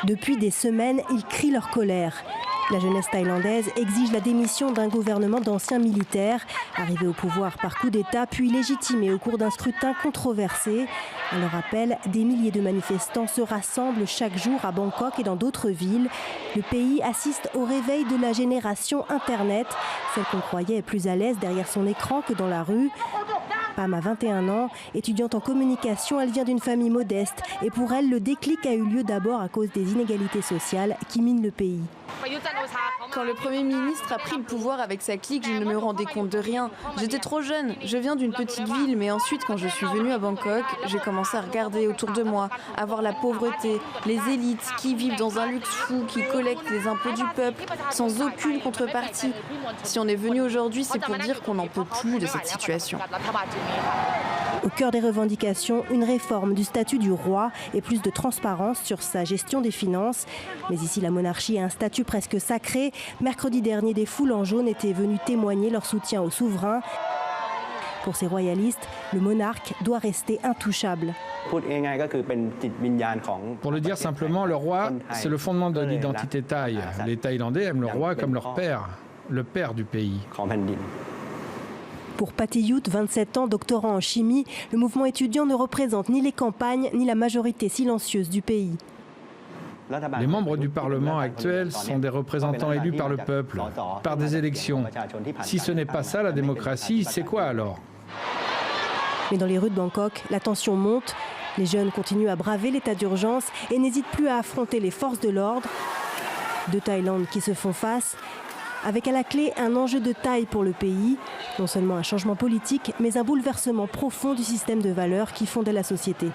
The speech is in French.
Depuis des semaines, ils crient leur colère. La jeunesse thaïlandaise exige la démission d'un gouvernement d'anciens militaires, arrivés au pouvoir par coup d'État, puis légitimés au cours d'un scrutin controversé. À leur appel, des milliers de manifestants se rassemblent chaque jour à Bangkok et dans d'autres villes. Le pays assiste au réveil de la génération Internet, celle qu'on croyait plus à l'aise derrière son écran que dans la rue. Pam a 21 ans, étudiante en communication, elle vient d'une famille modeste. Et pour elle, le déclic a eu lieu d'abord à cause des inégalités sociales qui minent le pays. Quand le Premier ministre a pris le pouvoir avec sa clique, je ne me rendais compte de rien. J'étais trop jeune, je viens d'une petite ville, mais ensuite quand je suis venue à Bangkok, j'ai commencé à regarder autour de moi, à voir la pauvreté, les élites qui vivent dans un luxe fou, qui collectent les impôts du peuple sans aucune contrepartie. Si on est venu aujourd'hui, c'est pour dire qu'on n'en peut plus de cette situation. Au cœur des revendications, une réforme du statut du roi et plus de transparence sur sa gestion des finances. Mais ici, la monarchie a un statut presque sacré. Mercredi dernier, des foules en jaune étaient venues témoigner leur soutien au souverain. Pour ces royalistes, le monarque doit rester intouchable. Pour le dire simplement, le roi, c'est le fondement de l'identité thaï. Les Thaïlandais aiment le roi comme leur père, le père du pays. Pour Patty Youth, 27 ans, doctorant en chimie, le mouvement étudiant ne représente ni les campagnes ni la majorité silencieuse du pays. Les membres du Parlement actuel sont des représentants élus par le peuple, par des élections. Si ce n'est pas ça la démocratie, c'est quoi alors? Mais dans les rues de Bangkok, la tension monte. Les jeunes continuent à braver l'état d'urgence et n'hésitent plus à affronter les forces de l'ordre. Deux Thaïlandes qui se font face, avec à la clé un enjeu de taille pour le pays. Non seulement un changement politique, mais un bouleversement profond du système de valeurs qui fondait la société.